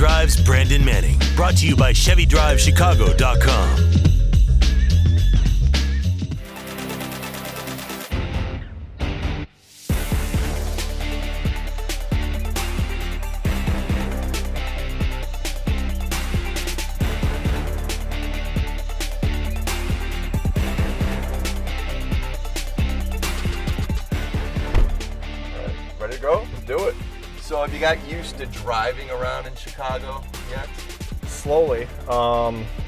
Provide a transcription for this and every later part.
drives Brandon Manning. Brought to you by ChevyDriveChicago.com. Ready to go? Let's do it. So have you got used to driving around in Chicago yet? Slowly.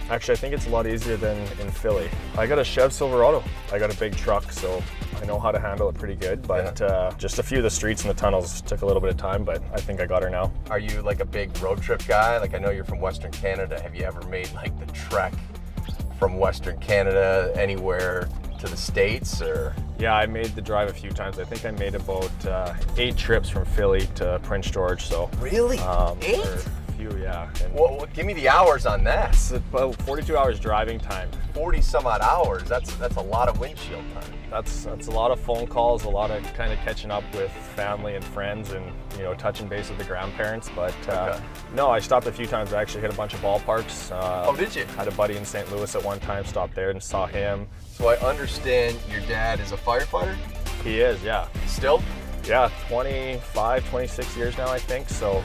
Actually, I think it's a lot easier than in Philly. I got a Chevy Silverado. I got a big truck, so I know how to handle it pretty good, but just a few of the streets and the tunnels took a little bit of time, but I think I got her now. Are you like a big road trip guy? Like, I know you're from Western Canada. Have you ever made like the trek from Western Canada anywhere to the States, or? Yeah, I made the drive a few times. I think I made about 8 trips from Philly to Prince George. So really? 8? A few, yeah. And well, give me the hours on that. it's about 42 hours driving time. 40 some odd hours. That's a lot of windshield time. That's a lot of phone calls, a lot of kind of catching up with family and friends, and touching base with the grandparents. But no, I stopped a few times. I actually hit a bunch of ballparks. Oh, did you? Had a buddy in St. Louis at one time. Stopped there and saw him. So I understand your dad is a firefighter? He is, yeah. Still? Yeah, 25, 26 years now, I think. So,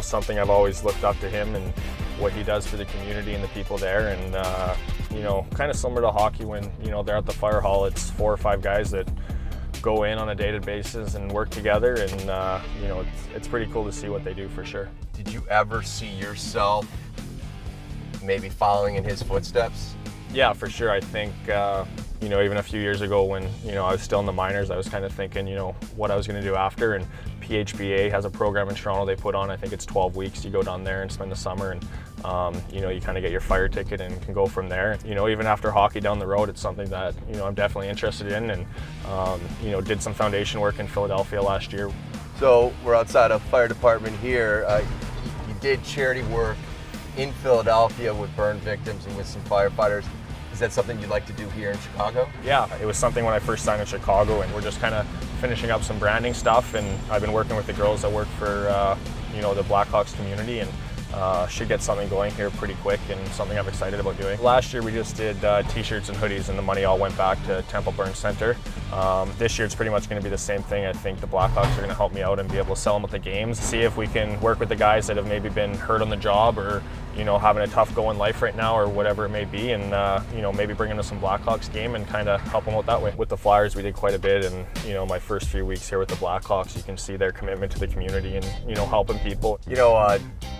something I've always looked up to him and what he does for the community and the people there. And, kind of similar to hockey when, they're at the fire hall, it's 4 or 5 guys that go in on a daily basis and work together. And, it's pretty cool to see what they do for sure. Did you ever see yourself maybe following in his footsteps? Yeah, for sure. I think, even a few years ago when, I was still in the minors, I was kind of thinking, what I was going to do after. And PHBA has a program in Toronto they put on. I think it's 12 weeks. You go down there and spend the summer, and, you kind of get your fire ticket and can go from there. Even after hockey down the road, it's something that, I'm definitely interested in, and, did some foundation work in Philadelphia last year. So we're outside a fire department here. You did charity work in Philadelphia with burn victims and with some firefighters. Is that something you'd like to do here in Chicago? Yeah, it was something when I first signed in Chicago, and we're just kind of finishing up some branding stuff, and I've been working with the girls that work for the Blackhawks community, and should get something going here pretty quick, and something I'm excited about doing. Last year we just did t-shirts and hoodies, and the money all went back to Temple Burn Center. This year it's pretty much going to be the same thing. I think the Blackhawks are going to help me out and be able to sell them at the games, see if we can work with the guys that have maybe been hurt on the job, or having a tough go in life right now, or whatever it may be, and maybe bring them to some Blackhawks game and kind of help them out that way. With the Flyers we did quite a bit, and my first few weeks here with the Blackhawks, you can see their commitment to the community and helping people.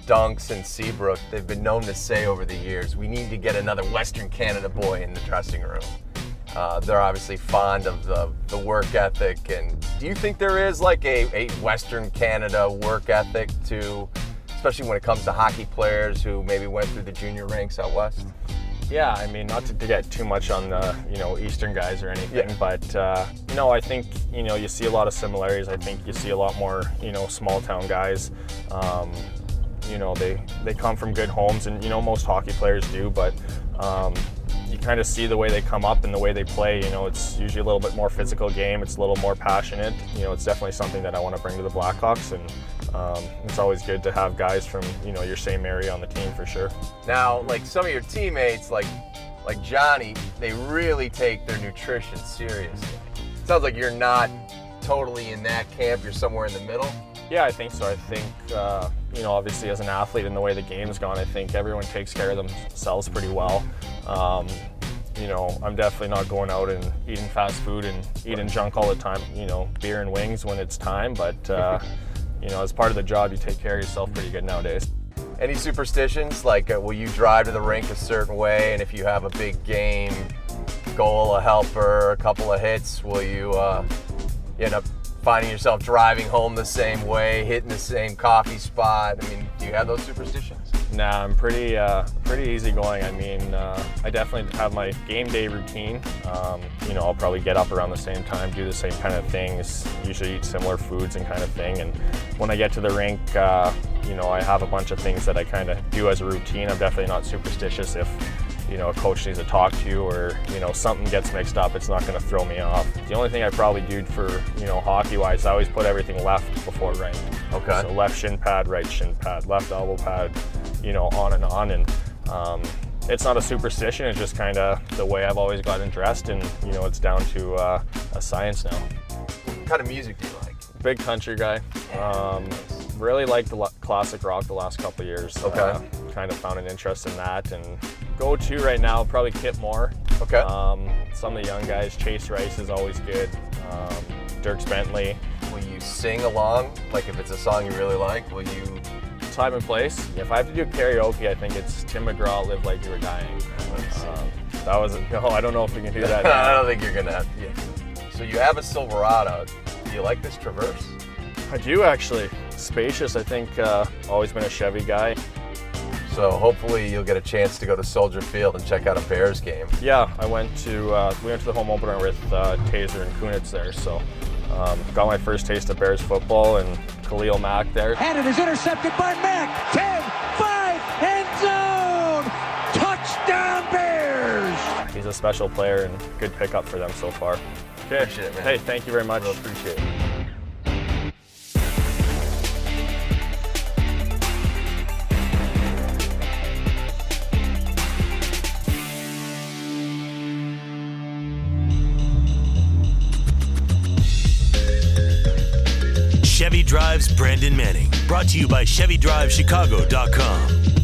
Dunks and Seabrook, they've been known to say over the years, we need to get another Western Canada boy in the dressing room. They're obviously fond of the work ethic, and do you think there is like a Western Canada work ethic to, especially when it comes to hockey players who maybe went through the junior ranks out west? Yeah, I mean, not to get too much on the Eastern guys or anything, but no, I think you see a lot of similarities. I think you see a lot more small town guys. They come from good homes, and most hockey players do, but you kind of see the way they come up and the way they play. It's usually a little bit more physical game. It's a little more passionate. It's definitely something that I want to bring to the Blackhawks, and it's always good to have guys from your same area on the team for sure. Now, like some of your teammates, like Johnny, they really take their nutrition seriously. Sounds like you're not totally in that camp. You're somewhere in the middle. Yeah, I think so. I think, obviously as an athlete and the way the game's gone, I think everyone takes care of themselves pretty well. I'm definitely not going out and eating fast food and eating junk all the time, beer and wings when it's time, but, as part of the job, you take care of yourself pretty good nowadays. Any superstitions? Like, will you drive to the rink a certain way, and if you have a big game, goal, a helper, a couple of hits, will you end up finding yourself driving home the same way, hitting the same coffee spot? I mean, do you have those superstitions? Nah, I'm pretty easygoing. I mean, I definitely have my game day routine. I'll probably get up around the same time, do the same kind of things, usually eat similar foods and kind of thing. And when I get to the rink, I have a bunch of things that I kind of do as a routine. I'm definitely not superstitious. If a coach needs to talk to you, or something gets mixed up, it's not going to throw me off. The only thing I probably do for hockey wise, I always put everything left before right. Okay. So left shin pad, right shin pad, left elbow pad, you know, on and on. And it's not a superstition, it's just kind of the way I've always gotten dressed, and you know, it's down to a science now. What kind of music do you like? Big country guy. Really like the classic rock the last couple of years. Okay. Kind of found an interest in that, and go to right now probably Kip Moore. Okay. Some of the young guys, Chase Rice is always good. Dirks Bentley. Will you sing along? Like if it's a song you really like, will you? Time and place. If I have to do karaoke, I think it's Tim McGraw, Live Like You Were Dying. That was no, I don't know if we can do that now. I don't think you're gonna have to. Yeah. So you have a Silverado. Do you like this Traverse? I do actually. Spacious, I think. Always been a Chevy guy. So hopefully you'll get a chance to go to Soldier Field and check out a Bears game. Yeah, we went to the home opener with Taser and Kunitz there, so got my first taste of Bears football, and Khalil Mack there. And it is intercepted by Mack. 10, 5, end zone. Touchdown Bears. He's a special player and good pickup for them so far. Okay. Appreciate it, man. Hey, thank you very much. Really appreciate it. Chevy Drives Brandon Manning. Brought to you by ChevyDriveChicago.com.